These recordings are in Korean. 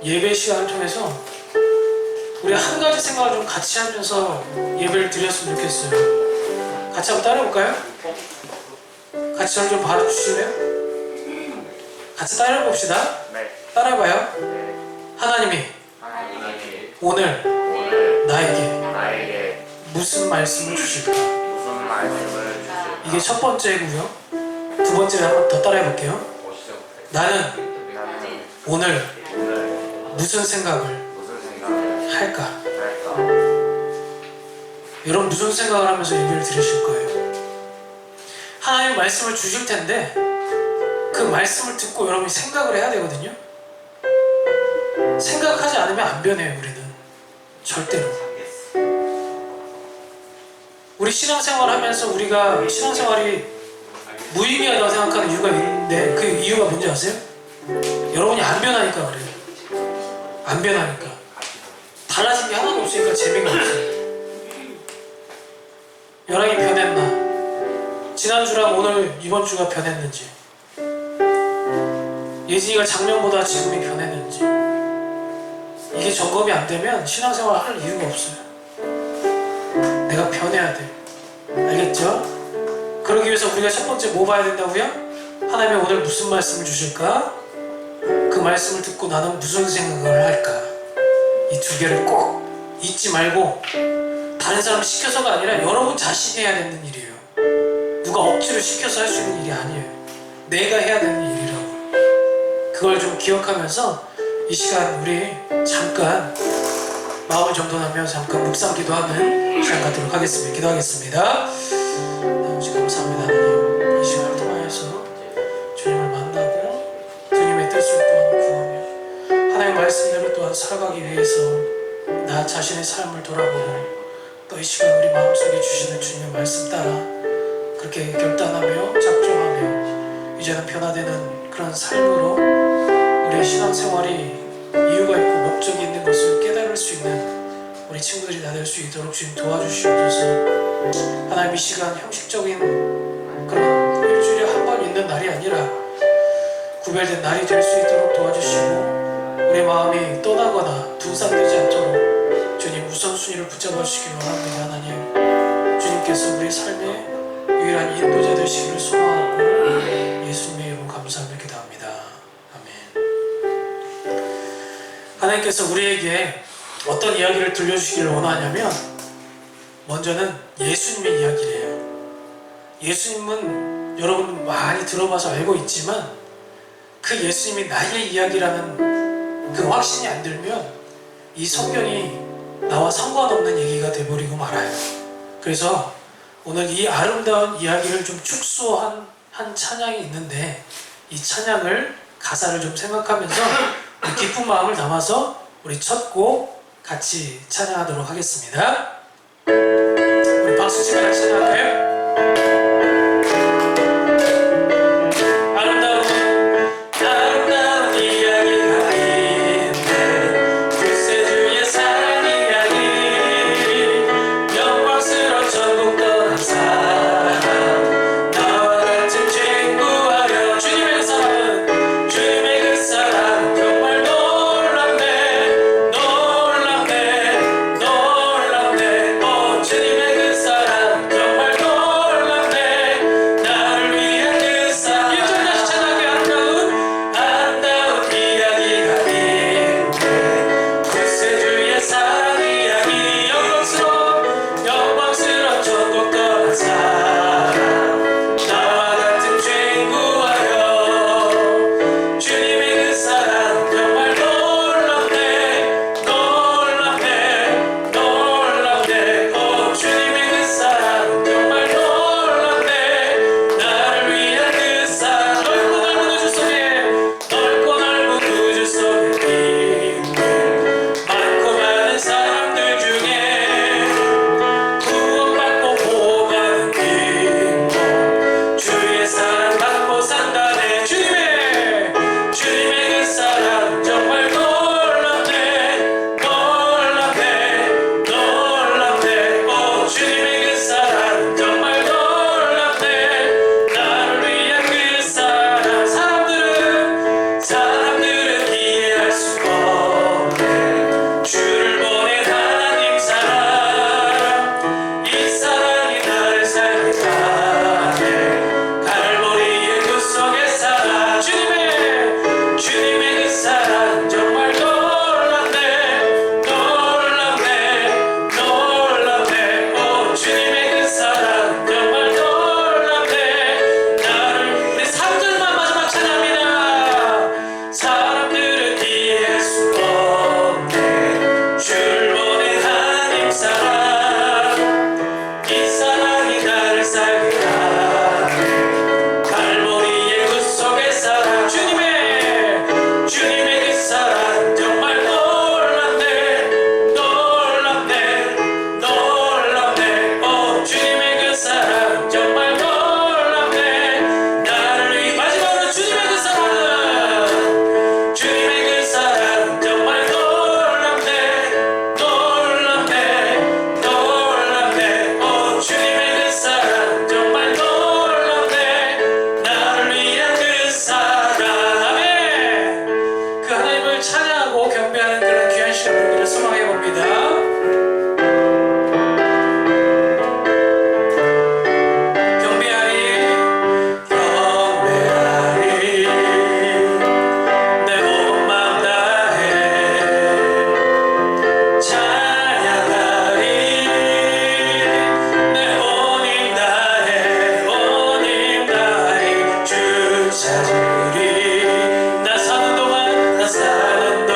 예배 시간을 통해서 우리 한 가지 생각을 좀 같이 하면서 예배를 드렸으면 좋겠어요. 같이 한번 따라해볼까요? 같이 저를 좀 봐주실래요? 같이 따라해봅시다. 따라해봐요. 하나님이 오늘 나에게 무슨 말씀을 주실까? 이게 첫 번째고요. 두 번째를 한번 더 따라해볼게요. 나는 오늘 무슨 생각을 할까? 여러분 무슨 생각을 하면서 예배를 드리실 거예요? 하나님의 말씀을 주실 텐데 그 말씀을 듣고 여러분이 생각을 해야 되거든요. 생각하지 않으면 안 변해요. 우리는 절대로. 우리 신앙생활 하면서 우리가 신앙생활이 무의미하다고 생각하는 이유가 있는데 그 이유가 뭔지 아세요? 여러분이 안 변하니까 그래요. 안 변하니까. 달라진 게 하나도 없으니까 재미가 없어요. 연락이 변했나? 지난주랑 오늘 이번 주가 변했는지, 예진이가 작년보다 지금이 변했는지, 이게 점검이 안 되면 신앙생활 할 이유가 없어요. 내가 변해야 돼. 알겠죠? 그러기 위해서 우리가 첫 번째 뭐 봐야 된다고요? 하나님이 오늘 무슨 말씀을 주실까? 그 말씀을 듣고 나는 무슨 생각을 할까? 이 두 개를 꼭 잊지 말고, 다른 사람 시켜서가 아니라 여러분 자신이 해야 되는 일이에요. 누가 억지로 시켜서 할 수 있는 일이 아니에요. 내가 해야 되는 일이라고. 그걸 좀 기억하면서 이 시간 우리 잠깐 마음을 정돈하며 잠깐 묵상 기도하는 시간 갖도록 하겠습니다. 기도하겠습니다. 아버지 감사합니다. 하나님, 이 시간을 통하여서 주님을 만나고 주님의 뜻을 또한 구하며 하나님의 말씀대로 또한 살아가기 위해서 나 자신의 삶을 돌아보고 또 이 시간 우리 마음속에 주시는 주님의 말씀 따라 그렇게 결단하며 작정하며 이제는 변화되는 그런 삶으로 우리의 신앙생활이 이유가 있고 목적이 있는 것을 깨달을 수 있는 우리 친구들이 다 될 수 있도록 주님 도와주시옵소서. 하나님, 이 시간 형식적인 그런 일주일에 한 번 있는 날이 아니라 구별된 날이 될 수 있도록 도와주시고 우리 마음이 떠나거나 분산되지 않도록 주님 우선순위를 붙잡아 주시기 원합니다. 하나님, 주님께서 우리 삶의 유일한 인도자 되시기를 소망하고 예수님의 이름 감사하며 기도합니다. 아멘. 하나님께서 우리에게 어떤 이야기를 들려주시기를 원하냐면 먼저는 예수님의 이야기를 해요. 예수님은 여러분 많이 들어봐서 알고 있지만 그 예수님이 나의 이야기라는 그 확신이 안 들면 이 성경이 나와 상관없는 얘기가 돼버리고 말아요. 그래서 오늘 이 아름다운 이야기를 좀 축소한 한 찬양이 있는데 이 찬양을 가사를 좀 생각하면서 우리 기쁜 마음을 담아서 우리 첫 곡 같이 찬양하도록 하겠습니다. 우리 박수 치며 같이 찬양할까요? 주님의 그 사랑 정말 찬양하고 경배하는 그런 귀한 시간을 우리가 소망해 봅니다. 찾으리 나 사는 동안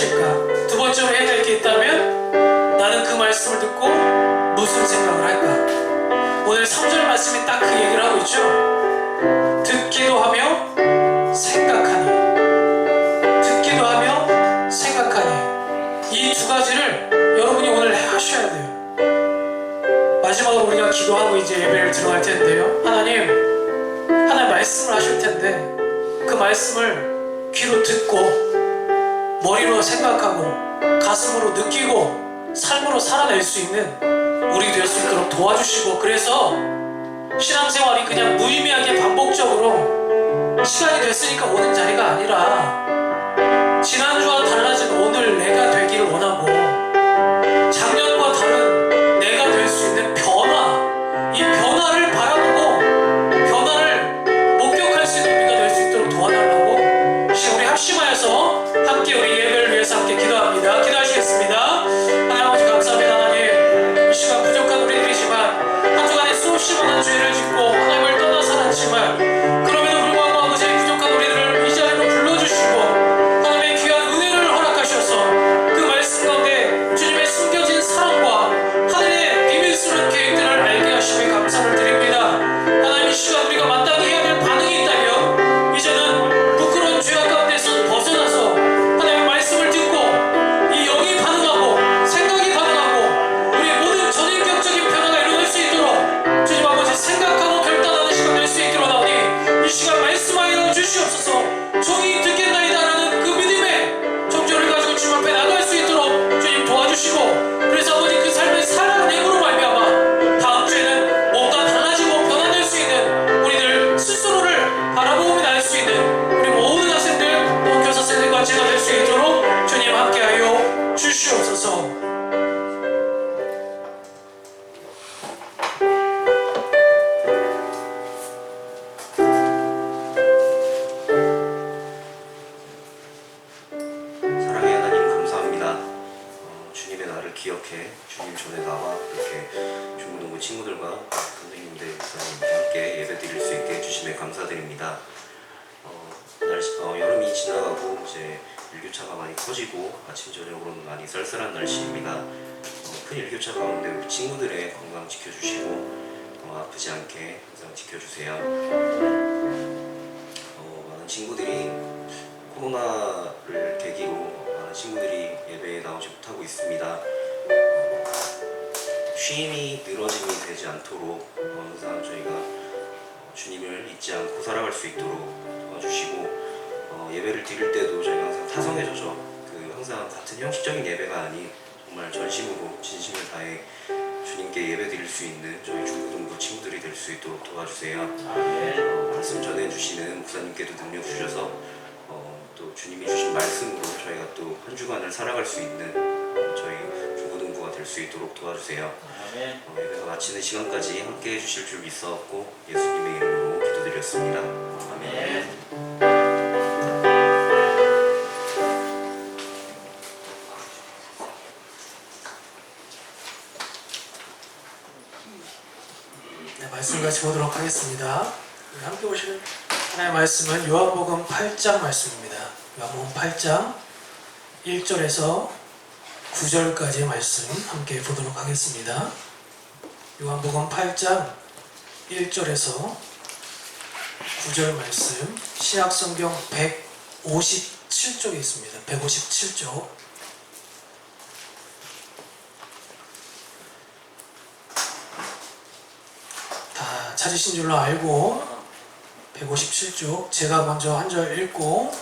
하실까? 두 번째로 해야 될 게 있다면 나는 그 말씀을 듣고 무슨 생각을 할까? 오늘 3절 말씀이 딱 그 얘기를 하고 있죠. 듣기도 하며 생각하니, 듣기도 하며 생각하니, 이 두 가지를 여러분이 오늘 하셔야 돼요. 마지막으로 우리가 기도하고 이제 예배를 들어갈 텐데요, 하나님 말씀을 하실 텐데 그 말씀을 귀로 듣고 머리로 생각하고 가슴으로 느끼고 삶으로 살아낼 수 있는 우리 될 수 있도록 도와주시고, 그래서 신앙생활이 그냥 무의미하게 반복적으로 시간이 됐으니까 오는 자리가 아니라 지난주와 달라진 오늘 내가 되기를 원하고, 작년과 다른 내가 될 수 있는 변화, 이 변화를 바라보고 변화를 목격할 수 있는 우리가 될 수 있도록 도와달라고 우리 합심하여서 함께 우리 예배를 위해서 함께 기도합니다. 기도하시겠습니다. 하나님 아버지 감사합니다. 하나님, 이 시간 부족한 우리들이지만 한 주간에 수없이 많은 죄를 짓고 하나님을 떠나 살았지만 그럼에도 불구하고 아버지의 부족한 우리들을 이 자리로 불러주시고 하나님의 귀한 은혜를 허락하셔서 그 말씀 가운데 주님의 숨겨진 사랑과 하늘의 비밀스러운 계획들을 알게 하심에 감사를 드립니다. 하나님, 이 시간 우리가 마땅히 해야 될 반응이 있다면 이제는 부끄러운 죄악 가운데서 벗어나서 하나님의 말씀을 듣고 이 영이 반응하고 생각이 반응하고 우리의 모든 전인격적인 변화가 일어날 수 있도록 주님 아버지 생각하고 결단하는 시간 될 수 있도록 나오니 이 시간 말씀하여 주시옵소서. 종이 듣겠나이다라는 그 믿음의 정조를 가지고 주님 앞에 나갈 수 있도록 주님 도와주시고, 그래서 아버지 그 삶을 살아내므로 말미암아 다음 주에는 뭔가 달라지고 변화될 수 있는 우리들 스스로를 바라보며 날 수 있는 우리 모든 학생들 또 교사생들과 제가 될 수 있도록 주님 함께하여 주시옵소서. 사랑의 하나님 감사합니다. 주님의 나를 기억해 주님 전에 나와 이렇게 중고등부 친구들과 선생님들, 목사님과 함께 예배 드릴 수 있게 해주심에 감사드립니다. 여름이 지나가고 이제 일교차가 많이 커지고 아침 저녁으로는 많이 쌀쌀한 날씨입니다. 큰 일교차 가운데 우리 친구들의 건강 지켜주시고 아프지 않게 항상 지켜주세요. 많은 친구들이 코로나를 계기로 많은 친구들이 예배에 나오지 못하고 있습니다. 쉼이 늘어짐이 되지 않도록 항상 저희가 주님을 잊지 않고 살아갈 수 있도록 도와주시고, 예배를 드릴 때도 저희가 항상 타성해져서 항상 같은 형식적인 예배가 아닌 정말 전심으로 진심을 다해 주님께 예배 드릴 수 있는 저희 중고등부 친구들이 될 수 있도록 도와주세요. 말씀 전해주시는 목사님께도 능력 주셔서 또 주님이 주신 말씀으로 저희가 또 한 주간을 살아갈 수 있는 저희 중고등부가 될 수 있도록 도와주세요. 예배가 마치는 시간까지 함께 해주실 줄 믿사옵고 예수님의 이름으로 기도드렸습니다. 아멘. 네, 말씀 같이 보도록 하겠습니다. 우리 함께 보실 하나님의 말씀은 요한복음 8장 말씀입니다. 요한복음 8장 1절에서 9절까지의 말씀 함께 보도록 하겠습니다. 요한복음 8장 1절에서 9절 말씀, 신약성경 157쪽에 있습니다. 157쪽. 다 찾으신 줄로 알고 157쪽 제가 먼저 한 절 읽고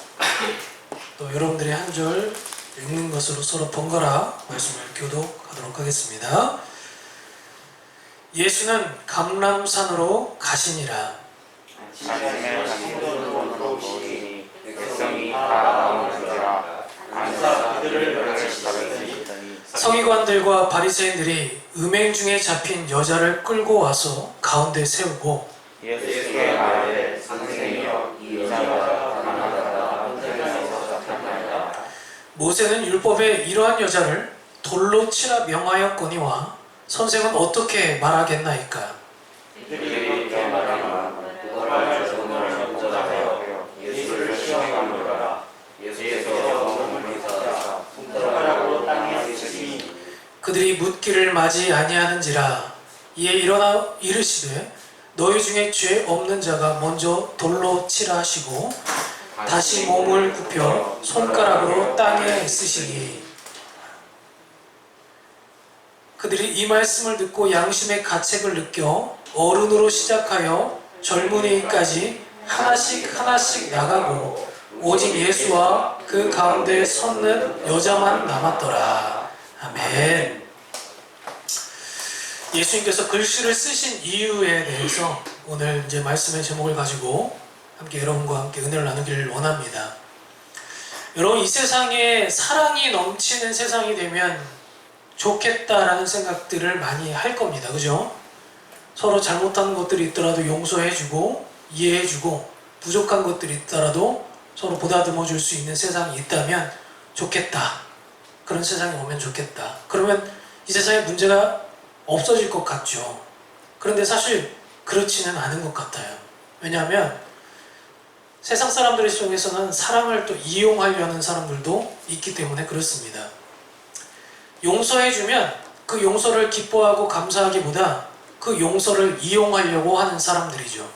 또 여러분들이 한 절 읽는 것으로 서로 번갈아 말씀을 교독하도록 하겠습니다. 예수는 감람산으로 가시니라. 서기관들과 바리새인들이 음행 중에 잡힌 여자를 끌고 와서 가운데 세우고 예수께 말하되 선생이여 이 여자가 가난하다 헌장에서 잡혔나이다. 모세는 율법에 이러한 여자를 돌로 치라 명하였거니와 선생은 어떻게 말하겠나이까? 이들이 이렇게 말하면 부활할 종을 먼저 하여 예수를 시험하노라. 예수께서 몸을 받아 그들이 묻기를 맞이 아니하는지라. 이에 일어나 이르시되 너희 중에 죄 없는 자가 먼저 돌로 치라 하시고 다시 몸을 굽혀 손가락으로 땅에 쓰시니. 그들이 이 말씀을 듣고 양심의 가책을 느껴 어른으로 시작하여 젊은이까지 하나씩 하나씩 나가고 오직 예수와 그 가운데 섰는 여자만 남았더라. 아멘. 예수님께서 글씨를 쓰신 이유에 대해서 오늘 이제 말씀의 제목을 가지고 함께 여러분과 함께 은혜를 나누기를 원합니다. 여러분, 이 세상에 사랑이 넘치는 세상이 되면 좋겠다라는 생각들을 많이 할 겁니다. 그죠? 서로 잘못한 것들이 있더라도 용서해주고 이해해주고 부족한 것들이 있더라도 서로 보다듬어 줄 수 있는 세상이 있다면 좋겠다. 그런 세상이 오면 좋겠다. 그러면 이 세상에 문제가 없어질 것 같죠. 그런데 사실 그렇지는 않은 것 같아요. 왜냐하면 세상 사람들 속에서는 사랑을 또 이용하려는 사람들도 있기 때문에 그렇습니다. 용서해주면 그 용서를 기뻐하고 감사하기보다 그 용서를 이용하려고 하는 사람들이죠.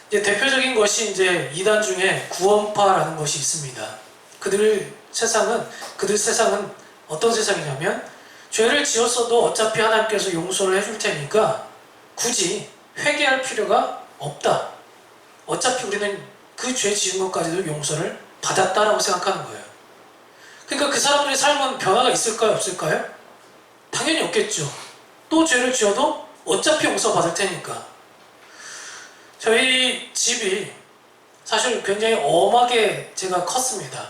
이제 대표적인 것이 이제 이단 중에 구원파라는 것이 있습니다. 그들 세상은 어떤 세상이냐면 죄를 지었어도 어차피 하나님께서 용서를 해줄 테니까 굳이 회개할 필요가 없다. 어차피 우리는 그 죄 지은 것까지도 용서를 받았다라고 생각하는 거예요. 그러니까 그 사람들의 삶은 변화가 있을까요? 없을까요? 당연히 없겠죠. 또 죄를 지어도 어차피 용서받을 테니까. 저희 집이 사실 굉장히 엄하게 제가 컸습니다.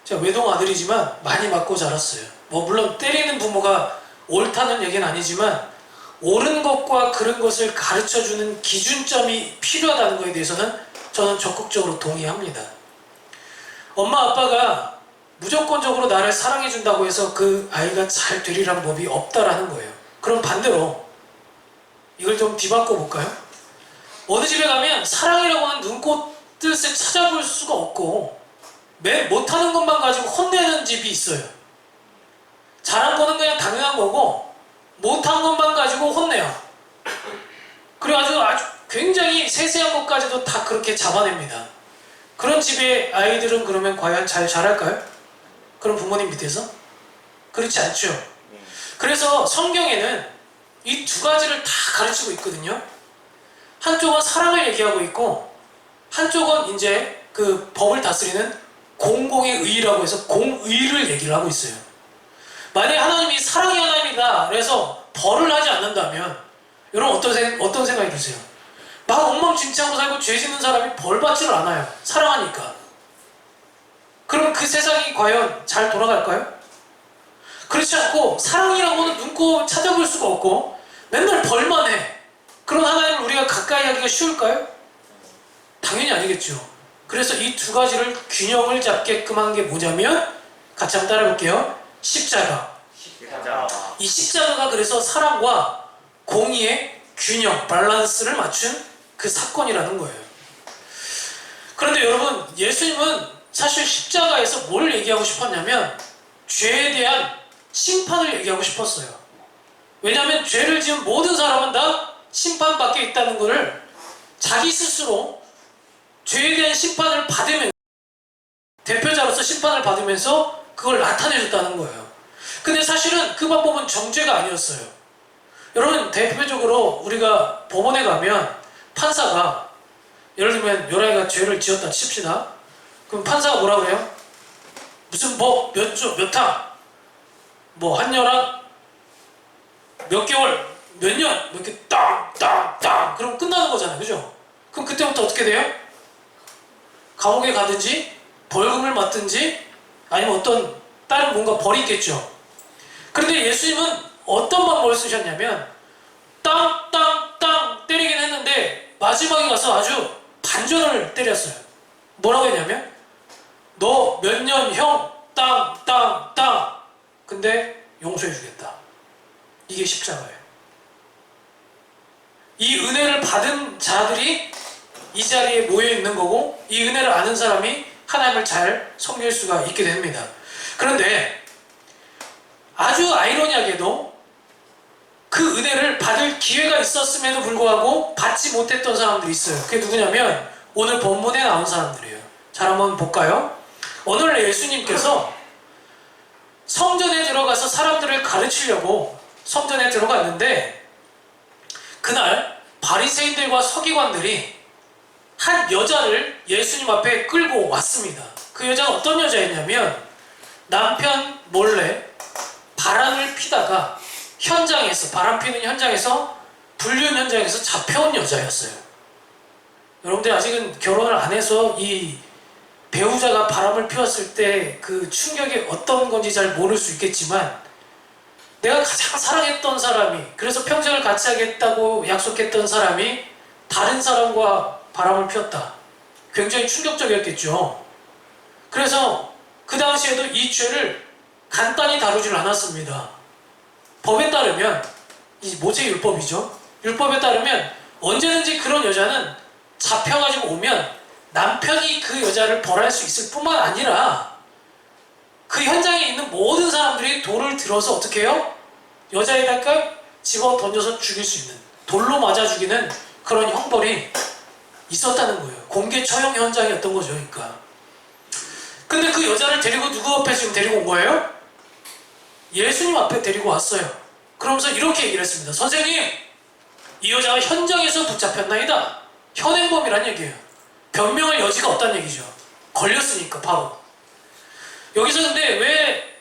제가 외동 아들이지만 많이 맞고 자랐어요. 물론 때리는 부모가 옳다는 얘기는 아니지만 옳은 것과 그른 것을 가르쳐주는 기준점이 필요하다는 것에 대해서는 저는 적극적으로 동의합니다. 엄마 아빠가 무조건적으로 나를 사랑해준다고 해서 그 아이가 잘 되리란 법이 없다라는 거예요. 그럼 반대로 이걸 좀 뒤바꿔 볼까요? 어느 집에 가면 사랑이라고 하는 눈꽃뜻을 찾아볼 수가 없고 못하는 것만 가지고 혼내는 집이 있어요. 잘한 거는 그냥 당연한 거고 못한 것만 가지고 혼내요. 그래가지고 아주 굉장히 세세한 것까지도 다 그렇게 잡아냅니다. 그런 집의 아이들은 그러면 과연 잘 자랄까요? 그런 부모님 밑에서? 그렇지 않죠. 그래서 성경에는 이 두 가지를 다 가르치고 있거든요. 한쪽은 사랑을 얘기하고 있고 한쪽은 이제 그 법을 다스리는 공공의 의라고 해서 공의를 얘기를 하고 있어요. 만약에 하나님이 사랑의 하나님이다 그래서 벌을 하지 않는다면 여러분 어떤 생각이 드세요? 막 엉망진창으로 살고 죄 짓는 사람이 벌 받지를 않아요. 사랑하니까. 그럼 그 세상이 과연 잘 돌아갈까요? 그렇지 않고 사랑이라고는 눈곱 찾아볼 수가 없고 맨날 벌만 해. 그런 하나님을 우리가 가까이 하기가 쉬울까요? 당연히 아니겠죠. 그래서 이 두 가지를 균형을 잡게끔 한 게 뭐냐면 같이 한번 따라해볼게요. 십자가. 이 십자가가 그래서 사랑과 공의의 균형, 밸런스를 맞춘 그 사건이라는 거예요. 그런데 여러분, 예수님은 사실 십자가에서 뭘 얘기하고 싶었냐면 죄에 대한 심판을 얘기하고 싶었어요. 왜냐하면 죄를 지은 모든 사람은 다 심판받게 있다는 것을 자기 스스로 죄에 대한 심판을 받으면서 대표자로서 심판을 받으면서 그걸 나타내줬다는 거예요. 근데 사실은 그 방법은 정죄가 아니었어요. 여러분, 대표적으로 우리가 법원에 가면 판사가 예를 들면 요라이가 죄를 지었다 칩시다. 그럼 판사가 뭐라 그래요? 무슨 법 몇 조 몇 항 뭐 한여랑 몇 개월 몇 년 이렇게 땅땅땅 그럼 끝나는 거잖아요. 그죠? 그럼 그때부터 어떻게 돼요? 감옥에 가든지 벌금을 맞든지 아니면 어떤 다른 뭔가 벌이 있겠죠. 그런데 예수님은 어떤 방법을 쓰셨냐면 땅땅땅 때리긴 했는데 마지막에 가서 아주 반전을 때렸어요. 뭐라고 했냐면 너 몇 년 형 땅땅땅 근데 용서해 주겠다. 이게 십자가예요. 이 은혜를 받은 자들이 이 자리에 모여 있는 거고 이 은혜를 아는 사람이 하나님을 잘 섬길 수가 있게 됩니다. 그런데 아주 아이러니하게도 그 은혜를 받을 기회가 있었음에도 불구하고 받지 못했던 사람들이 있어요. 그게 누구냐면 오늘 본문에 나온 사람들이에요. 잘 한번 볼까요? 오늘 예수님께서 성전에 들어가서 사람들을 가르치려고 성전에 들어갔는데 그날 바리새인들과 서기관들이 한 여자를 예수님 앞에 끌고 왔습니다. 그 여자가 어떤 여자였냐면 남편 몰래 바람을 피다가 현장에서, 바람 피는 현장에서, 불륜 현장에서 잡혀온 여자였어요. 여러분들 아직은 결혼을 안 해서 이 배우자가 바람을 피웠을 때 그 충격이 어떤 건지 잘 모를 수 있겠지만 내가 가장 사랑했던 사람이, 그래서 평생을 같이 하겠다고 약속했던 사람이 다른 사람과 바람을 피웠다. 굉장히 충격적이었겠죠. 그래서 그 당시에도 이 죄를 간단히 다루질 않았습니다. 법에 따르면, 이 모세율법이죠. 율법에 따르면 언제든지 그런 여자는 잡혀가지고 오면 남편이 그 여자를 벌할 수 있을 뿐만 아니라 그 현장에 있는 모든 사람들이 돌을 들어서 어떻게 해요? 여자에다가 집어 던져서 죽일 수 있는, 돌로 맞아 죽이는 그런 형벌이 있었다는 거예요. 공개 처형 현장이었던 거죠. 그러니까. 근데 그 여자를 데리고 누구 앞에 지금 데리고 온 거예요? 예수님 앞에 데리고 왔어요. 그러면서 이렇게 얘기를 했습니다. 선생님, 이 여자가 현장에서 붙잡혔나이다. 현행범이란 얘기예요. 변명할 여지가 없다는 얘기죠. 걸렸으니까 바로. 여기서 근데 왜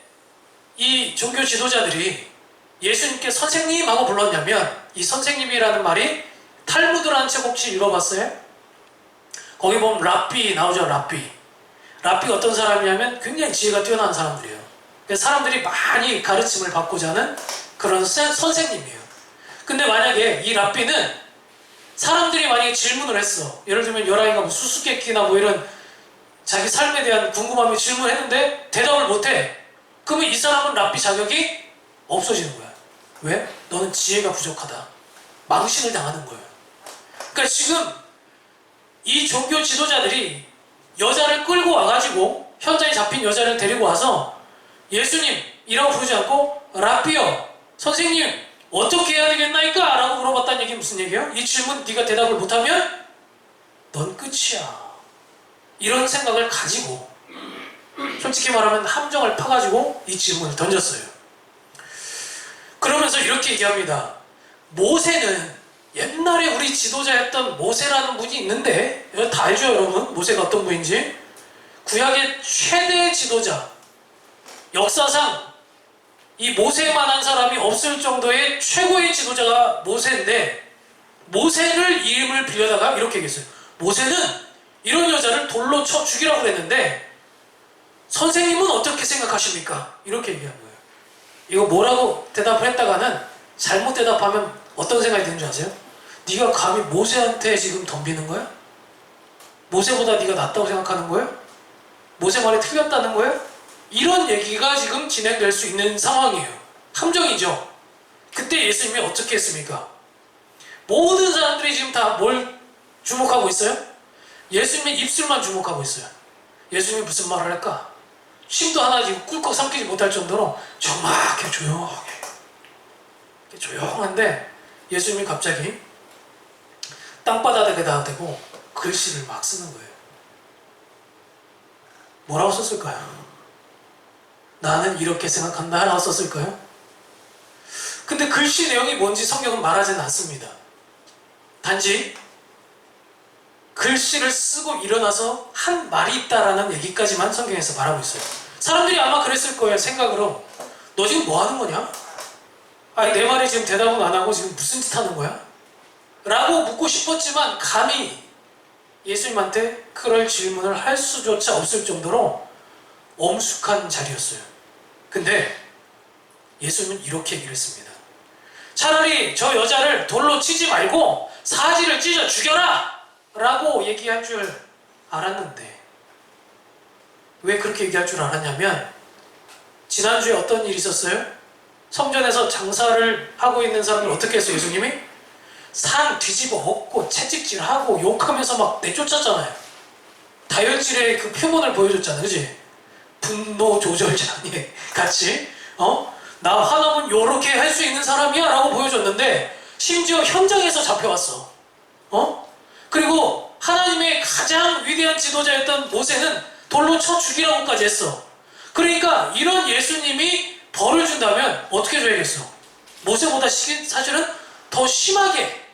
이 종교 지도자들이 예수님께 선생님 하고 불렀냐면, 이 선생님이라는 말이 탈무드라는 책 혹시 읽어봤어요? 거기 보면 랍비 나오죠. 랍비가 어떤 사람이냐면 굉장히 지혜가 뛰어난 사람들이에요. 사람들이 많이 가르침을 받고자 하는 그런 선생님이에요. 근데 만약에 이 랍비는 사람들이 만약에 질문을 했어. 예를 들면 여라이가 뭐 수수께끼나 뭐 이런 자기 삶에 대한 궁금함에 질문했는데 대답을 못해. 그러면 이 사람은 랍비 자격이 없어지는 거야. 왜? 너는 지혜가 부족하다. 망신을 당하는 거예요. 그러니까 지금 이 종교 지도자들이 여자를 끌고 와가지고 현장에 잡힌 여자를 데리고 와서 예수님이라고 부르지 않고 랍비요, 선생님 어떻게 해야 되겠나이까? 라고 물어봤다는 얘기 무슨 얘기예요? 이 질문 네가 대답을 못하면 넌 끝이야. 이런 생각을 가지고 솔직히 말하면 함정을 파가지고 이 질문을 던졌어요. 그러면서 이렇게 얘기합니다. 모세는 옛날에 우리 지도자였던 모세라는 분이 있는데, 이거 다 알죠 여러분? 모세가 어떤 분인지. 구약의 최대 지도자, 역사상 이 모세만한 사람이 없을 정도의 최고의 지도자가 모세인데, 모세를 이름을 빌려다가 이렇게 얘기했어요. 모세는 이런 여자를 돌로 쳐 죽이라고 그랬는데 선생님은 어떻게 생각하십니까? 이렇게 얘기한 거예요. 이거 뭐라고 대답을 했다가는 잘못 대답하면 어떤 생각이 드는 줄 아세요? 네가 감히 모세한테 지금 덤비는 거야? 모세보다 네가 낫다고 생각하는 거예요? 모세 말이 틀렸다는 거예요? 이런 얘기가 지금 진행될 수 있는 상황이에요. 함정이죠. 그때 예수님이 어떻게 했습니까? 모든 사람들이 지금 다 뭘 주목하고 있어요? 예수님의 입술만 주목하고 있어요. 예수님이 무슨 말을 할까? 침도 하나 지금 꿀꺽 삼키지 못할 정도로 정확하게 조용하게 조용한데 예수님이 갑자기 땅바닥에다 대고 글씨를 막 쓰는 거예요. 뭐라고 썼을까요? 나는 이렇게 생각한다 라고 썼을까요? 근데 글씨 내용이 뭔지 성경은 말하지는 않습니다. 단지 글씨를 쓰고 일어나서 한 말이 있다라는 얘기까지만 성경에서 말하고 있어요. 사람들이 아마 그랬을 거예요. 생각으로 너 지금 뭐 하는 거냐? 아니 내 말에 지금 대답은 안 하고 지금 무슨 짓 하는 거야? 라고 묻고 싶었지만 감히 예수님한테 그럴 질문을 할 수조차 없을 정도로 엄숙한 자리였어요. 근데 예수님은 이렇게 얘기를 했습니다. 차라리 저 여자를 돌로 치지 말고 사지를 찢어 죽여라! 라고 얘기할 줄 알았는데 왜 그렇게 얘기할 줄 알았냐면 지난주에 어떤 일이 있었어요? 성전에서 장사를 하고 있는 사람들 어떻게 했어요? 예수님이? 상 뒤집어 엎고 채찍질하고 욕하면서 막 내쫓았잖아요. 다혈질의 그 표본을 보여줬잖아요. 그지? 분노 조절자니 같이 나 화나면 요렇게 할 수 있는 사람이야 라고 보여줬는데 심지어 현장에서 잡혀왔어. 그리고 하나님의 가장 위대한 지도자였던 모세는 돌로 쳐 죽이라고까지 했어. 그러니까 이런 예수님이 벌을 준다면 어떻게 줘야겠어? 모세보다 사실은 더 심하게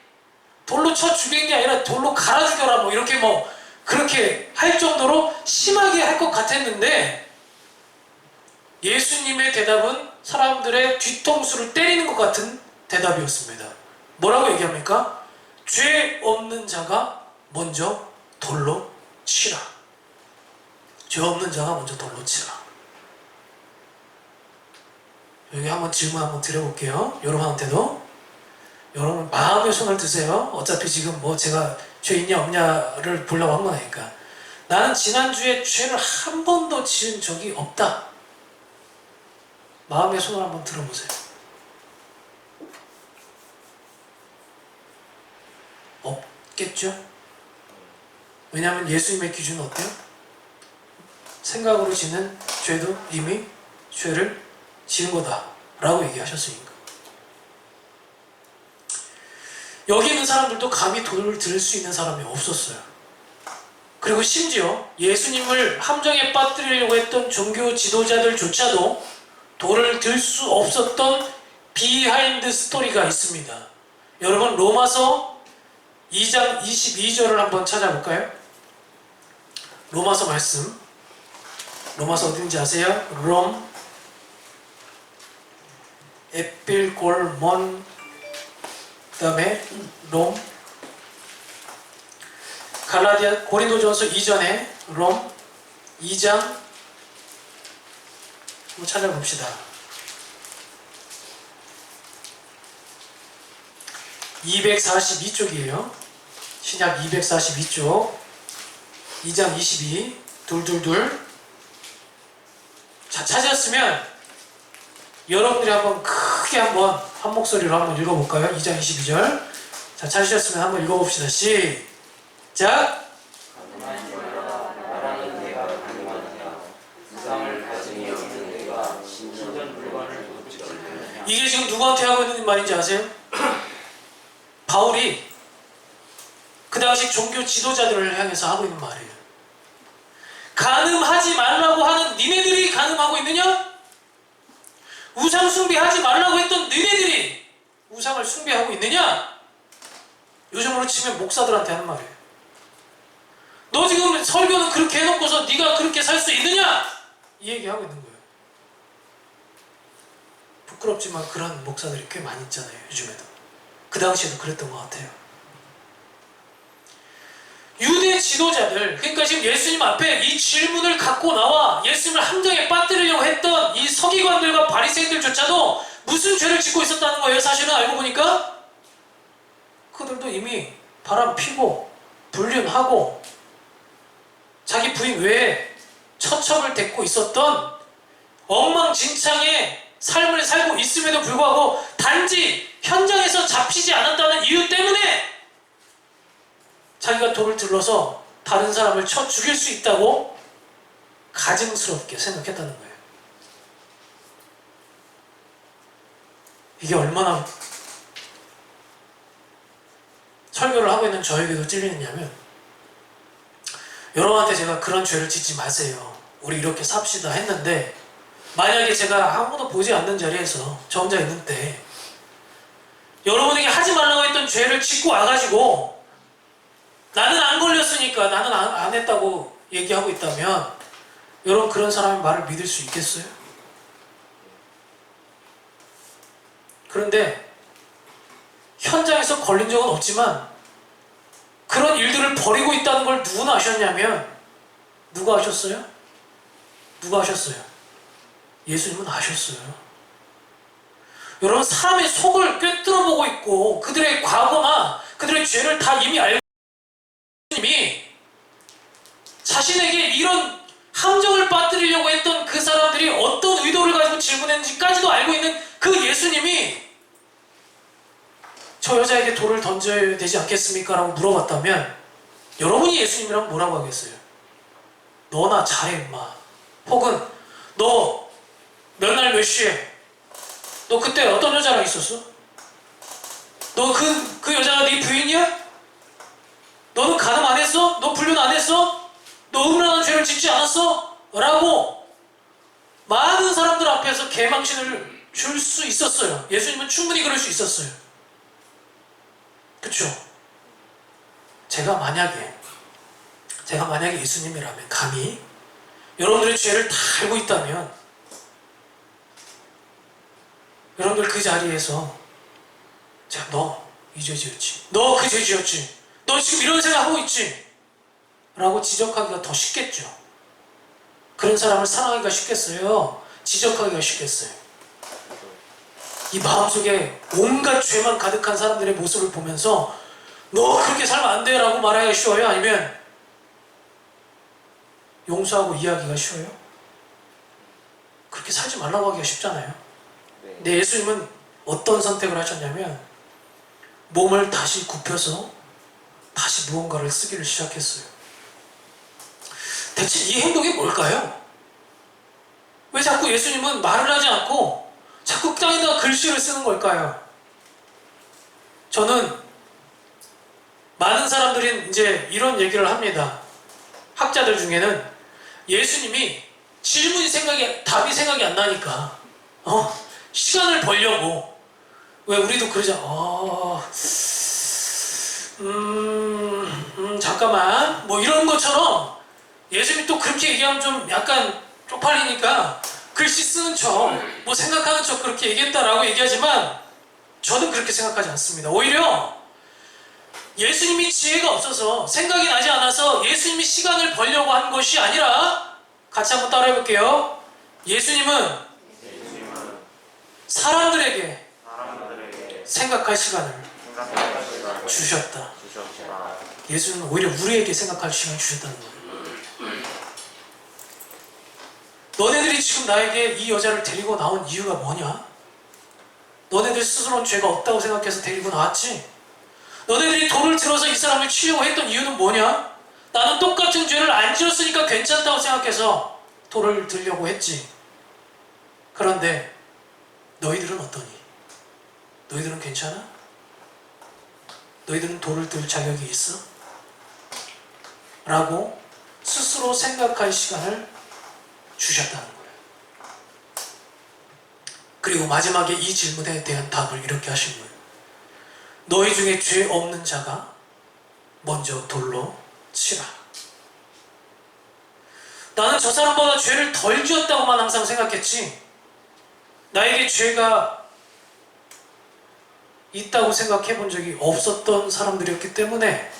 돌로 쳐 죽이는 게 아니라 돌로 갈아 죽여라 뭐 이렇게 뭐 그렇게 할 정도로 심하게 할 것 같았는데 예수님의 대답은 사람들의 뒤통수를 때리는 것 같은 대답이었습니다. 뭐라고 얘기합니까? 죄 없는 자가 먼저 돌로 치라. 죄 없는 자가 먼저 돌로 치라. 여기 한번 질문 한번 드려볼게요. 여러분한테도. 여러분 마음의 손을 드세요. 어차피 지금 뭐 제가 죄 있냐 없냐를 보려고 한 거니까. 나는 지난주에 죄를 한 번도 지은 적이 없다. 마음의 손을 한번 들어보세요. 없겠죠? 왜냐하면 예수님의 기준은 어때요? 생각으로 지는 죄도 이미 죄를 지은 거다 라고 얘기하셨으니까. 여기 있는 사람들도 감히 돌을 들 수 있는 사람이 없었어요. 그리고 심지어 예수님을 함정에 빠뜨리려고 했던 종교 지도자들조차도 돌을 들 수 없었던 비하인드 스토리가 있습니다. 여러분 로마서 2장 22절을 한번 찾아볼까요? 로마서 말씀. 로마서 어딘지 아세요? 롬 에필골몬 그 다음에 롬 갈라디아 고린도전서 이전에 롬 2장 한번 찾아봅시다. 242쪽이에요. 신약 242쪽 2장 22 둘둘둘. 자, 찾았으면 여러분들이 한번 크게 한번 한 목소리로 한번 읽어볼까요? 2장 22절. 자, 찾으셨으면 한번 읽어봅시다. 시작! 말하는 내가 가능하냐 세상을 가짐이 없는 내가 신전 물건을 도둑질하느냐. 이게 지금 누구한테 하고 있는 말인지 아세요? 바울이 그 당시 종교 지도자들을 향해서 하고 있는 말이에요. 간음하지 말라고 하는 니네들이 간음하고 있느냐? 우상 숭배하지 말라고 했던 너희들이 우상을 숭배하고 있느냐? 요즘으로 치면 목사들한테 하는 말이에요. 너 지금 설교는 그렇게 해놓고서 네가 그렇게 살 수 있느냐? 이 얘기하고 있는 거예요. 부끄럽지만 그런 목사들이 꽤 많이 있잖아요. 요즘에도. 그 당시에도 그랬던 것 같아요. 유대 지도자들, 그러니까 지금 예수님 앞에 이 질문을 갖고 나와 예수님을 함정에 빠뜨리려고 했던 이 서기관들과 바리새인들조차도 무슨 죄를 짓고 있었다는 거예요. 사실은 알고 보니까 그들도 이미 바람 피고 불륜하고 자기 부인 외에 처첩을 댔고 있었던 엉망진창의 삶을 살고 있음에도 불구하고 단지 현장에서 잡히지 않았다는 이유 때문에 자기가 돌을 들러서 다른 사람을 쳐 죽일 수 있다고 가증스럽게 생각했다는 거예요. 이게 얼마나 설교를 하고 있는 저에게도 찔리느냐면, 여러분한테 제가 그런 죄를 짓지 마세요, 우리 이렇게 삽시다 했는데, 만약에 제가 아무도 보지 않는 자리에서 저 혼자 있는 때 여러분에게 하지 말라고 했던 죄를 짓고 와가지고 나는 안 걸렸으니까 나는 안 했다고 얘기하고 있다면 여러분 그런 사람의 말을 믿을 수 있겠어요? 그런데 현장에서 걸린 적은 없지만 그런 일들을 벌이고 있다는 걸 누구나 아셨냐면, 누가 아셨어요? 누가 아셨어요? 예수님은 아셨어요. 여러분 사람의 속을 꿰뚫어 보고 있고 그들의 과거나 그들의 죄를 다 이미 알고 있는 예수님이 자신에게 이런 함정을 빠뜨리려고 했던 그 사람들이 어떤 의도를 가지고 질문했는지까지도 알고 있는 그 예수님이 저 여자에게 돌을 던져야 되지 않겠습니까? 라고 물어봤다면 여러분이 예수님이라면 뭐라고 하겠어요? 너나 잘해 임마. 혹은 너 몇 날 몇 시에 너 그때 어떤 여자랑 있었어? 너 그 여자가 네 부인이야? 너는 간음 안 했어? 너 불륜 안 했어? 너 음란한 죄를 짓지 않았어? 라고 많은 사람들 앞에서 개망신을 줄 수 있었어요. 예수님은 충분히 그럴 수 있었어요. 그쵸? 제가 만약에 예수님이라면 감히 여러분들의 죄를 다 알고 있다면 여러분들 그 자리에서 자, 너 이 죄 지었지, 너 그 죄 지었지, 너 지금 이런 생각하고 있지 라고 지적하기가 더 쉽겠죠. 그런 사람을 사랑하기가 쉽겠어요? 지적하기가 쉽겠어요? 이 마음속에 온갖 죄만 가득한 사람들의 모습을 보면서 너 그렇게 살면 안 돼 라고 말하기가 쉬워요? 아니면 용서하고 이해하기가 쉬워요? 그렇게 살지 말라고 하기가 쉽잖아요. 근데 예수님은 어떤 선택을 하셨냐면 몸을 다시 굽혀서 다시 무언가를 쓰기를 시작했어요. 대체 이 행동이 뭘까요? 왜 자꾸 예수님은 말을 하지 않고 자꾸 땅에다가 글씨를 쓰는 걸까요? 저는 많은 사람들이 이제 이런 얘기를 합니다. 학자들 중에는 예수님이 답이 생각이 안 나니까 시간을 벌려고, 왜 우리도 그러자, 잠깐만 뭐 이런 것처럼 예수님이 또 그렇게 얘기하면 좀 약간 쪽팔리니까 글씨 쓰는 척, 뭐 생각하는 척 그렇게 얘기했다라고 얘기하지만 저는 그렇게 생각하지 않습니다. 오히려 예수님이 지혜가 없어서 생각이 나지 않아서 예수님이 시간을 벌려고 한 것이 아니라, 같이 한번 따라해 볼게요. 예수님은 사람들에게 생각할 시간을 주셨다. 예수님은 오히려 우리에게 생각할 시간을 주셨다는 거예요. 너네들이 지금 나에게 이 여자를 데리고 나온 이유가 뭐냐? 너네들 스스로는 죄가 없다고 생각해서 데리고 나왔지? 너네들이 돌을 들어서 이 사람을 치려고 했던 이유는 뭐냐? 나는 똑같은 죄를 안 지었으니까 괜찮다고 생각해서 돌을 들려고 했지. 그런데 너희들은 어떠니? 너희들은 괜찮아? 너희들은 돌을 들 자격이 있어? 라고 스스로 생각할 시간을 주셨다는 거예요. 그리고 마지막에 이 질문에 대한 답을 이렇게 하신 거예요. 너희 중에 죄 없는 자가 먼저 돌로 치라. 나는 저 사람보다 죄를 덜 지었다고만 항상 생각했지, 나에게 죄가 있다고 생각해 본 적이 없었던 사람들이었기 때문에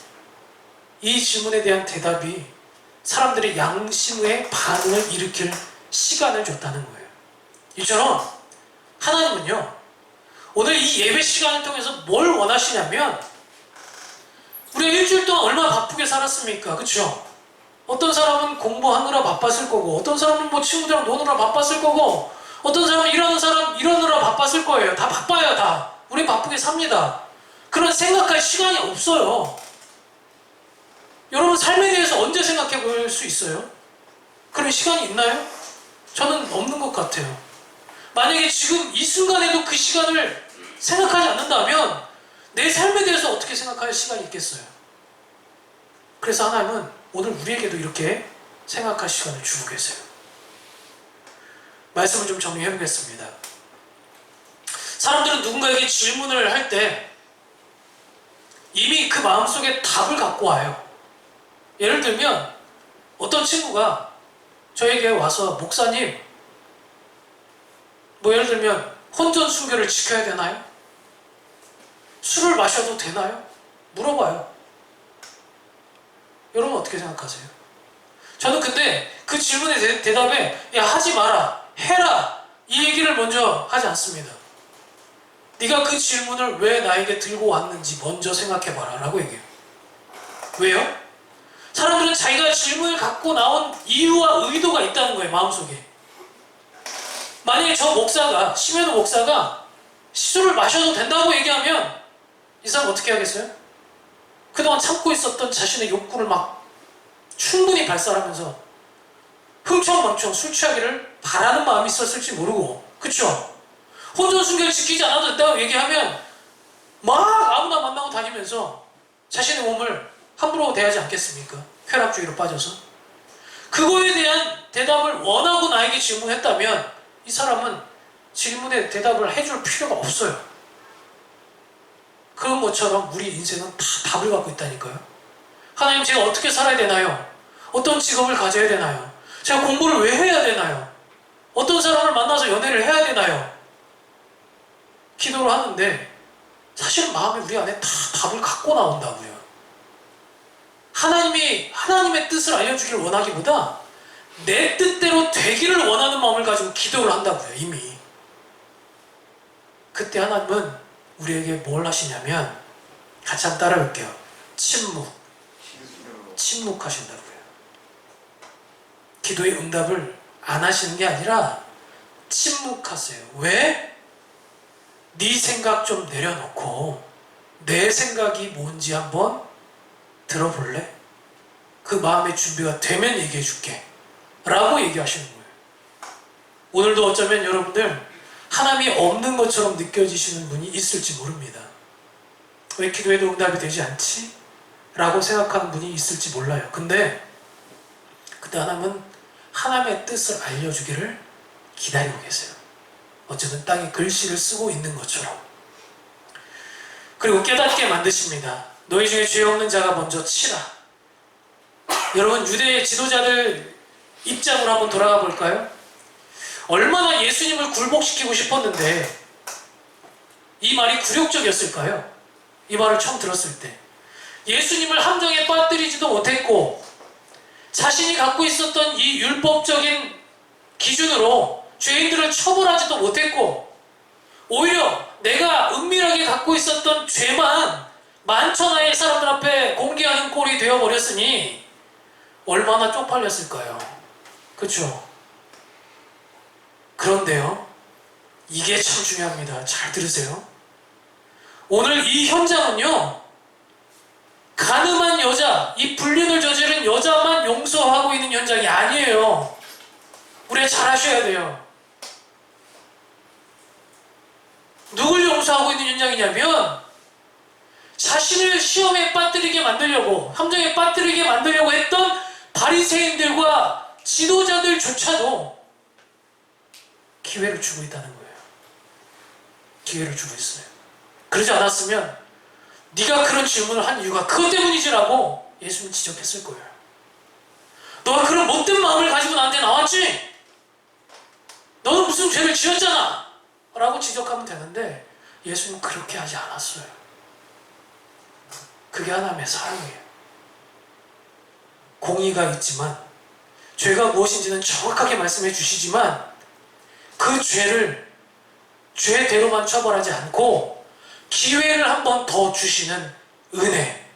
이 질문에 대한 대답이 사람들의 양심의 반응을 일으킬 시간을 줬다는 거예요. 이처럼 하나님은요, 오늘 이 예배 시간을 통해서 뭘 원하시냐면, 우리가 일주일 동안 얼마나 바쁘게 살았습니까? 그쵸? 어떤 사람은 공부하느라 바빴을 거고, 어떤 사람은 뭐 친구들이랑 노느라 바빴을 거고, 어떤 사람은 일하느라 바빴을 거예요. 다 바빠요, 다. 우리 바쁘게 삽니다. 그런 생각할 시간이 없어요. 여러분 삶에 대해서 언제 생각해 볼 수 있어요? 그런 시간이 있나요? 저는 없는 것 같아요. 만약에 지금 이 순간에도 그 시간을 생각하지 않는다면 내 삶에 대해서 어떻게 생각할 시간이 있겠어요? 그래서 하나님은 오늘 우리에게도 이렇게 생각할 시간을 주고 계세요. 말씀을 좀 정리해 보겠습니다. 사람들은 누군가에게 질문을 할 때 이미 그 마음속에 답을 갖고 와요. 예를 들면 어떤 친구가 저에게 와서, 목사님, 뭐 예를 들면 혼전 순결을 지켜야 되나요? 술을 마셔도 되나요? 물어봐요. 여러분 어떻게 생각하세요? 저는 근데 그 질문에 대답에 야, 하지 마라, 해라, 이 얘기를 먼저 하지 않습니다. 네가 그 질문을 왜 나에게 들고 왔는지 먼저 생각해봐라 라고 얘기해요. 왜요? 사람들은 자기가 질문을 갖고 나온 이유와 의도가 있다는 거예요, 마음속에. 만약에 저 목사가, 심현우 목사가 술을 마셔도 된다고 얘기하면 이 사람 어떻게 하겠어요? 그동안 참고 있었던 자신의 욕구를 막 충분히 발산하면서 흥청망청 술 취하기를 바라는 마음이 있었을지 모르고, 그쵸? 혼전순결 지키지 않아도 된다고 얘기하면 막 아무나 만나고 다니면서 자신의 몸을 함부로 대하지 않겠습니까? 쾌락주의로 빠져서. 그거에 대한 대답을 원하고 나에게 질문했다면 이 사람은 질문에 대답을 해줄 필요가 없어요. 그런 것처럼 우리 인생은 다 답을 갖고 있다니까요. 하나님, 제가 어떻게 살아야 되나요? 어떤 직업을 가져야 되나요? 제가 공부를 왜 해야 되나요? 어떤 사람을 만나서 연애를 해야 되나요? 기도를 하는데 사실은 마음에 우리 안에 다 답을 갖고 나온다고요. 하나님의 뜻을 알려주기를 원하기보다 내 뜻대로 되기를 원하는 마음을 가지고 기도를 한다고요. 이미. 그때 하나님은 우리에게 뭘 하시냐면, 같이 한번 따라해볼게요. 침묵하신다고요. 기도의 응답을 안 하시는 게 아니라 침묵하세요. 왜? 네 생각 좀 내려놓고 내 생각이 뭔지 한번 들어볼래? 그 마음의 준비가 되면 얘기해 줄게 라고 얘기하시는 거예요. 오늘도 어쩌면 여러분들 하나님이 없는 것처럼 느껴지시는 분이 있을지 모릅니다. 왜 기도해도 응답이 되지 않지? 라고 생각하는 분이 있을지 몰라요. 근데 그때 하나님은 하나님의 뜻을 알려주기를 기다리고 계세요. 어쩌면 땅에 글씨를 쓰고 있는 것처럼. 그리고 깨닫게 만드십니다. 너희 중에 죄 없는 자가 먼저 치라. 여러분, 유대의 지도자들 입장으로 한번 돌아가 볼까요? 얼마나 예수님을 굴복시키고 싶었는데 이 말이 굴욕적이었을까요? 이 말을 처음 들었을 때 예수님을 함정에 빠뜨리지도 못했고 자신이 갖고 있었던 이 율법적인 기준으로 죄인들을 처벌하지도 못했고 오히려 내가 은밀하게 갖고 있었던 죄만 만천하의 사람들 앞에 공개하는 꼴이 되어버렸으니 얼마나 쪽팔렸을까요? 그렇죠? 그런데요, 이게 참 중요합니다. 잘 들으세요. 오늘 이 현장은요, 가늠한 여자, 이 불륜을 저지른 여자만 용서하고 있는 현장이 아니에요. 우리가 잘 아셔야 돼요. 누굴 용서하고 있는 현장이냐면 자신을 시험에 빠뜨리게 만들려고, 함정에 빠뜨리게 만들려고 했던 바리새인들과 지도자들조차도 기회를 주고 있다는 거예요. 기회를 주고 있어요. 그러지 않았으면 네가 그런 질문을 한 이유가 그것 때문이지라고 예수님 지적했을 거예요. 너가 그런 못된 마음을 가지고 나한테 나왔지? 너는 무슨 죄를 지었잖아! 라고 지적하면 되는데 예수님은 그렇게 하지 않았어요. 그게 하나님의 사랑이에요. 공의가 있지만 죄가 무엇인지는 정확하게 말씀해 주시지만 그 죄를 죄대로만 처벌하지 않고 기회를 한 번 더 주시는 은혜,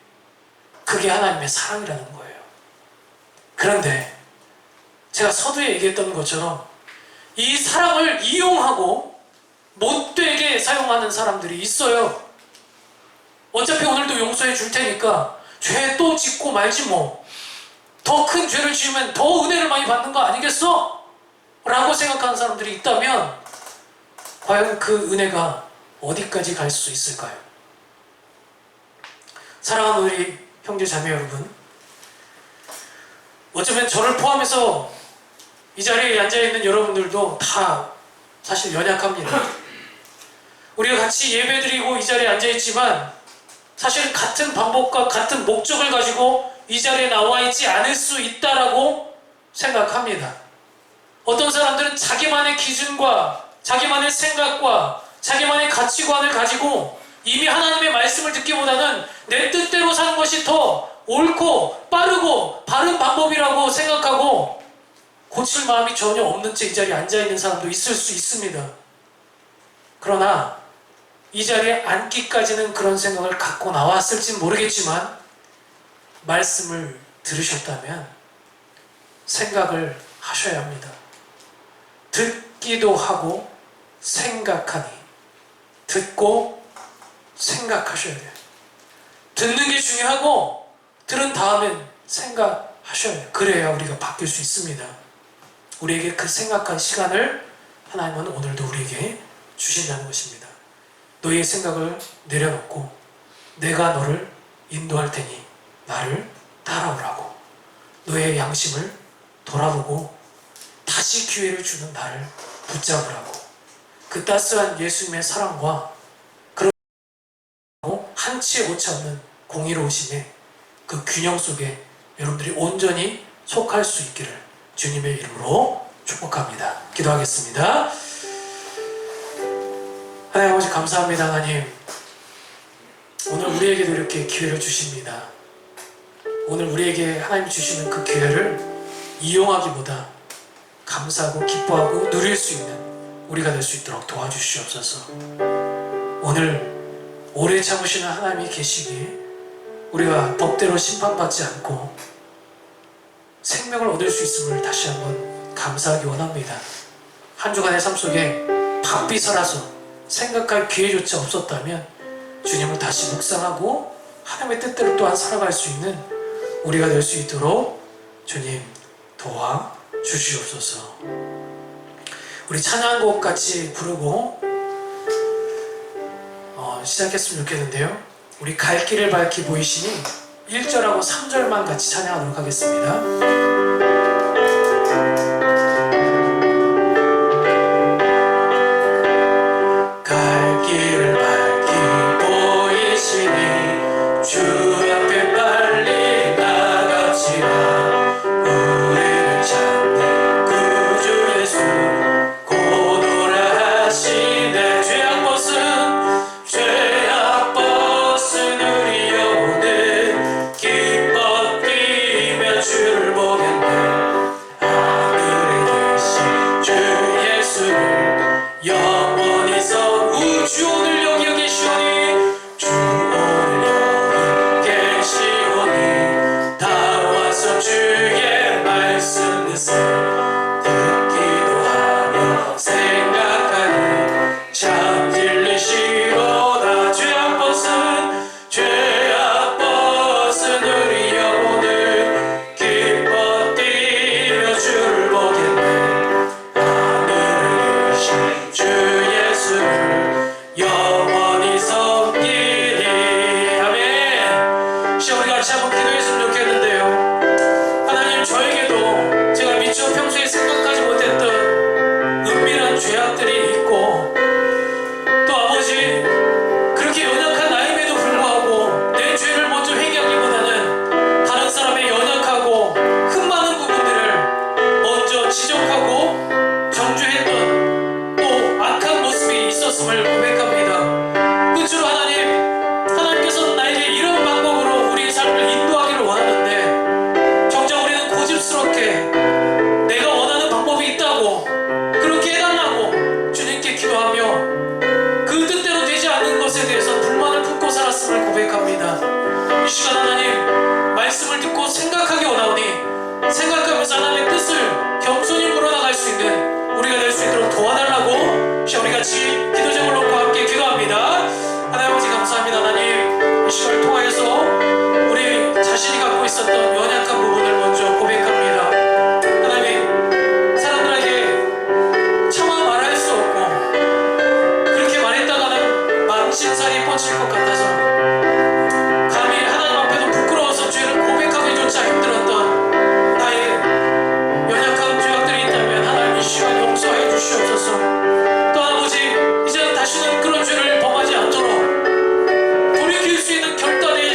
그게 하나님의 사랑이라는 거예요. 그런데 제가 서두에 얘기했던 것처럼 이 사랑을 이용하고 못되게 사용하는 사람들이 있어요. 어차피 오늘도 용서해 줄 테니까 죄 또 짓고 말지 뭐. 더 큰 죄를 지으면 더 은혜를 많이 받는 거 아니겠어? 라고 생각하는 사람들이 있다면 과연 그 은혜가 어디까지 갈 수 있을까요? 사랑하는 우리 형제 자매 여러분, 어쩌면 저를 포함해서 이 자리에 앉아있는 여러분들도 다 사실 연약합니다. 우리가 같이 예배드리고 이 자리에 앉아있지만 사실 같은 방법과 같은 목적을 가지고 이 자리에 나와 있지 않을 수 있다라고 생각합니다. 어떤 사람들은 자기만의 기준과 자기만의 생각과 자기만의 가치관을 가지고 이미 하나님의 말씀을 듣기보다는 내 뜻대로 사는 것이 더 옳고 빠르고 바른 방법이라고 생각하고 고칠 마음이 전혀 없는 채 이 자리에 앉아있는 사람도 있을 수 있습니다. 그러나 이 자리에 앉기까지는 그런 생각을 갖고 나왔을진 모르겠지만 말씀을 들으셨다면 생각을 하셔야 합니다. 듣기도 하고 생각하니, 듣고 생각하셔야 돼요. 듣는 게 중요하고 들은 다음엔 생각하셔야 돼요. 그래야 우리가 바뀔 수 있습니다. 우리에게 그 생각한 시간을 하나님은 오늘도 우리에게 주신다는 것입니다. 너희의 생각을 내려놓고 내가 너를 인도할 테니 나를 따라오라고. 너의 양심을 돌아보고 다시 기회를 주는 나를 붙잡으라고. 그 따스한 예수님의 사랑과 그런 한치의 오차 없는 공의로우심의 그 균형 속에 여러분들이 온전히 속할 수 있기를 주님의 이름으로 축복합니다. 기도하겠습니다. 하나님 아버지 감사합니다. 하나님, 오늘 우리에게도 이렇게 기회를 주십니다. 오늘 우리에게 하나님 주시는 그 기회를 이용하기보다 감사하고 기뻐하고 누릴 수 있는 우리가 될 수 있도록 도와주시옵소서. 오늘 오래 참으시는 하나님이 계시기에 우리가 법대로 심판받지 않고 생명을 얻을 수 있음을 다시 한번 감사하기 원합니다. 한 주간의 삶 속에 바삐 살아서 생각할 기회조차 없었다면 주님을 다시 묵상하고 하나님의 뜻대로 또한 살아갈 수 있는 우리가 될 수 있도록 주님 도와주시옵소서. 우리 찬양곡 같이 부르고 시작했으면 좋겠는데요. 우리 갈 길을 밝히 보이시니 1절하고 3절만 같이 찬양하도록 하겠습니다. 갈 길을 밝히 보이시니 주 앞에 빨리 나갑시다. 우리를 찾는 구주 예수 곧 오라 하시네. 죄악 벗은 우리 영혼은 기뻐 뛰며 주를 보겠네. 하늘에 계신 주 예수를 영원히 주 오늘 여기 계시오니 주 오늘 여기 계시오니 다 와서 주의 말씀 듣기도 하며 생각하니 참 진리시로다. 죄악 벗은 우리 영혼을 기뻐 뛰며 주를 보겠네. 하늘에 계신 주 예수를 영원히 섬기니. 아멘. 우리 같이 한번 기도했으면 좋겠는데요. 하나님, 저에게도 제가 미처 평소에 생각하지 못했던 은밀한 죄악들이 있고 또 아버지 그렇게 연약한 나임에도 불구하고 내 죄를 먼저 회개하기보다는 다른 사람의 연약하고 흠 많은 부분들을 먼저 지적하고 정죄했던 또 악한 모습이 있었음을 고백합니다. 끝으로 하나님께서는 나에게 이런 방법으로 우리의 삶을 인도하기를 원하는데 정작 우리는 고집스럽게 내가 원하는 방법이 있다고 그렇게 해달라고 주님께 기도하며 그 뜻대로 되지 않는 것에 대해서 불만을 품고 살았음을 고백합니다. 이 시간 하나님 말씀을 듣고 생각하기 원하오니 생각하면서 하나님의 뜻을 겸손히 물어나갈 수 있는 우리가 될 수 있도록 도와달라고 우리 같이 기도 제목을 놓고 함께 기도합니다. 하나님 아버지 감사합니다. 하나님 이 시간을 통하여서 우리 자신이 갖고 있었던 연약한 부분을 먼저 고백합니다. 하나님 사람들에게 차마 말할 수 없고 그렇게 말했다가는 망신살이 뻗칠 것 같아서 감히 하나님 앞에도 부끄러워서 죄를 고백하기조차 힘들었던 나의 연약한 죄악들이 있다면 하나님 이 시간 용서해 주시옵소서. 또 아버지 이제는 다시는 그런 죄를 범하지 않도록 돌이킬 수 있는 결단의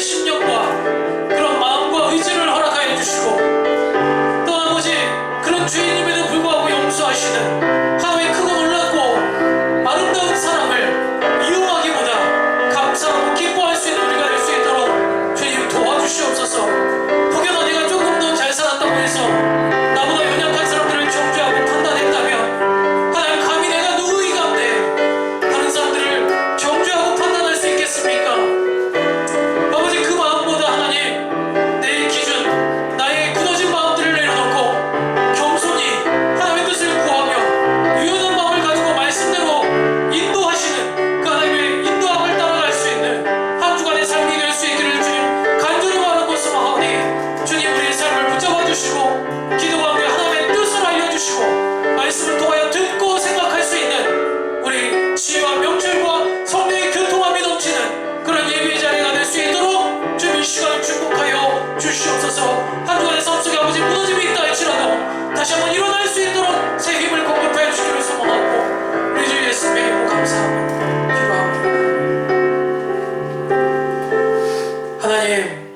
하나님,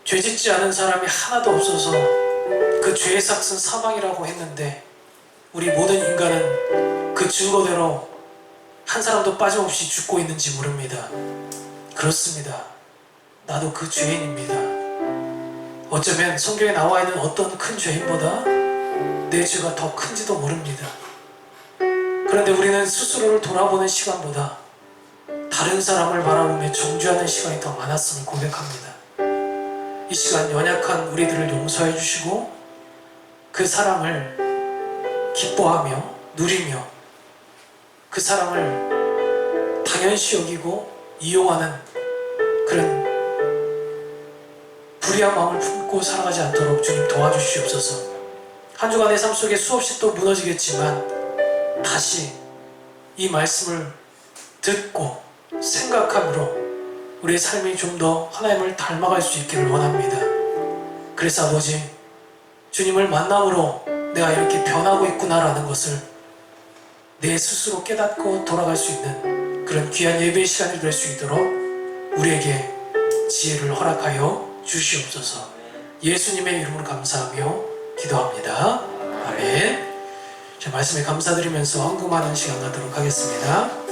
죄짓지 않은 사람이 하나도 없어서 그 죄의 삭은 사망이라고 했는데 우리 모든 인간은 그 증거대로 한 사람도 빠짐없이 죽고 있는지 모릅니다. 그렇습니다. 나도 그 죄인입니다. 어쩌면 성경에 나와 있는 어떤 큰 죄인보다 내 죄가 더 큰지도 모릅니다. 그런데 우리는 스스로를 돌아보는 시간보다 다른 사람을 바라보며 정죄하는 시간이 더 많았음을 고백합니다. 이 시간 연약한 우리들을 용서해 주시고 그 사랑을 기뻐하며 누리며 그 사랑을 당연시 여기고 이용하는 그런 불의한 마음을 품고 살아가지 않도록 주님 도와주시옵소서. 한 주간의 삶 속에 수없이 또 무너지겠지만 다시 이 말씀을 듣고 생각함으로 우리의 삶이 좀 더 하나님을 닮아갈 수 있기를 원합니다. 그래서 아버지, 주님을 만남으로 내가 이렇게 변하고 있구나라는 것을 내 스스로 깨닫고 돌아갈 수 있는 그런 귀한 예배의 시간이 될 수 있도록 우리에게 지혜를 허락하여 주시옵소서. 예수님의 이름으로 감사하며 기도합니다. 아멘. 자, 말씀에 감사드리면서 헌금하는 시간 갖도록 하겠습니다.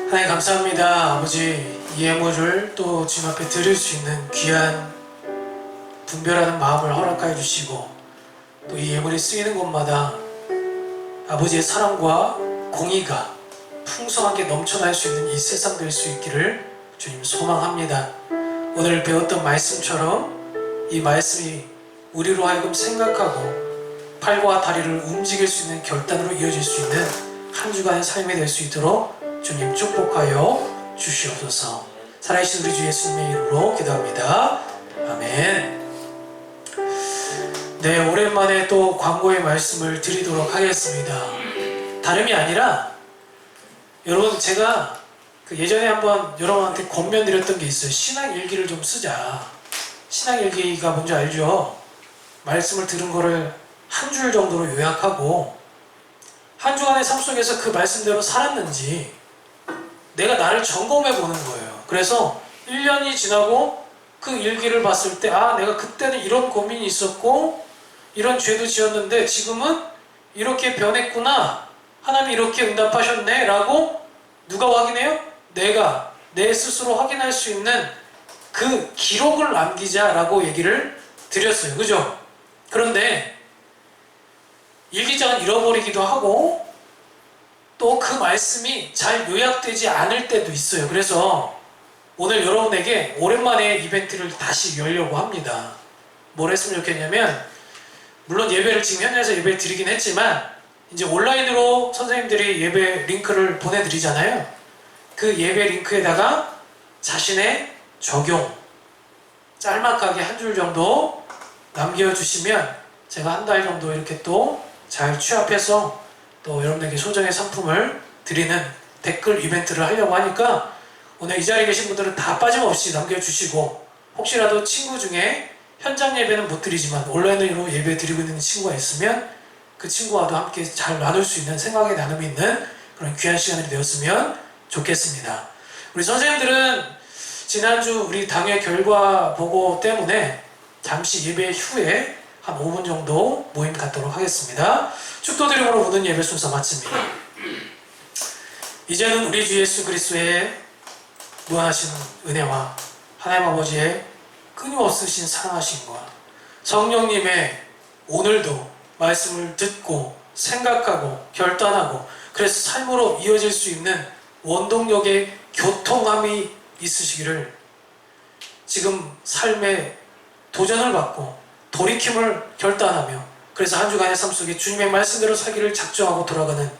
하나님 감사합니다. 아버지, 이 예물을 또 주님 앞에 드릴 수 있는 귀한 분별하는 마음을 허락하여 주시고 또 이 예물이 쓰이는 곳마다 아버지의 사랑과 공의가 풍성하게 넘쳐날 수 있는 이 세상 될 수 있기를 주님 소망합니다. 오늘 배웠던 말씀처럼 이 말씀이 우리로 하여금 생각하고 팔과 다리를 움직일 수 있는 결단으로 이어질 수 있는 한 주간의 삶이 될 수 있도록 주님 축복하여 주시옵소서. 살아계신 우리 주 예수님의 이름으로 기도합니다. 아멘. 네, 오랜만에 또 광고의 말씀을 드리도록 하겠습니다. 다름이 아니라 여러분, 제가 예전에 한번 여러분한테 권면드렸던 게 있어요. 신앙일기를 좀 쓰자. 신앙일기가 뭔지 알죠? 말씀을 들은 거를 한 줄 정도로 요약하고 한 주간의 삶 속에서 그 말씀대로 살았는지 내가 나를 점검해 보는 거예요. 그래서 1년이 지나고 그 일기를 봤을 때 내가 그때는 이런 고민이 있었고 이런 죄도 지었는데 지금은 이렇게 변했구나, 하나님이 이렇게 응답하셨네 라고 누가 확인해요? 내가 내 스스로 확인할 수 있는 그 기록을 남기자라고 얘기를 드렸어요. 그죠? 그런데 일기장은 잃어버리기도 하고 또 그 말씀이 잘 요약되지 않을 때도 있어요. 그래서 오늘 여러분에게 오랜만에 이벤트를 다시 열려고 합니다. 뭘 했으면 좋겠냐면, 물론 예배를 지금 현장에서 예배를 드리긴 했지만 이제 온라인으로 선생님들이 예배 링크를 보내드리잖아요. 그 예배 링크에다가 자신의 적용 짤막하게 한 줄 정도 남겨주시면 제가 한 달 정도 이렇게 또 잘 취합해서 또 여러분에게 소정의 상품을 드리는 댓글 이벤트를 하려고 하니까 오늘 이 자리에 계신 분들은 다 빠짐없이 남겨주시고, 혹시라도 친구 중에 현장 예배는 못 드리지만 온라인으로 예배 드리고 있는 친구가 있으면 그 친구와도 함께 잘 나눌 수 있는 생각의 나눔이 있는 그런 귀한 시간이 되었으면 좋겠습니다. 우리 선생님들은 지난주 우리 당회 결과 보고 때문에 잠시 예배 후에 한 5분 정도 모임 갖도록 하겠습니다. 축도드림으로 모든 예배 순서 마칩니다. 이제는 우리 주 예수 그리스도의 무한하신 은혜와 하나님 아버지의 끊임없으신 사랑하심과 성령님의 오늘도 말씀을 듣고 생각하고 결단하고 그래서 삶으로 이어질 수 있는 원동력의 교통함이 있으시기를, 지금 삶에 도전을 받고 돌이킴을 결단하며 그래서 한 주간의 삶 속에 주님의 말씀대로 살기를 작정하고 돌아가는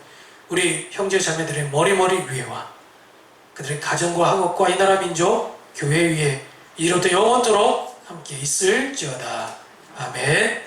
우리 형제 자매들의 머리머리 위에와 그들의 가정과 학업과 이 나라 민족 교회 위에 이로부터 영원토록 함께 있을지어다. 아멘.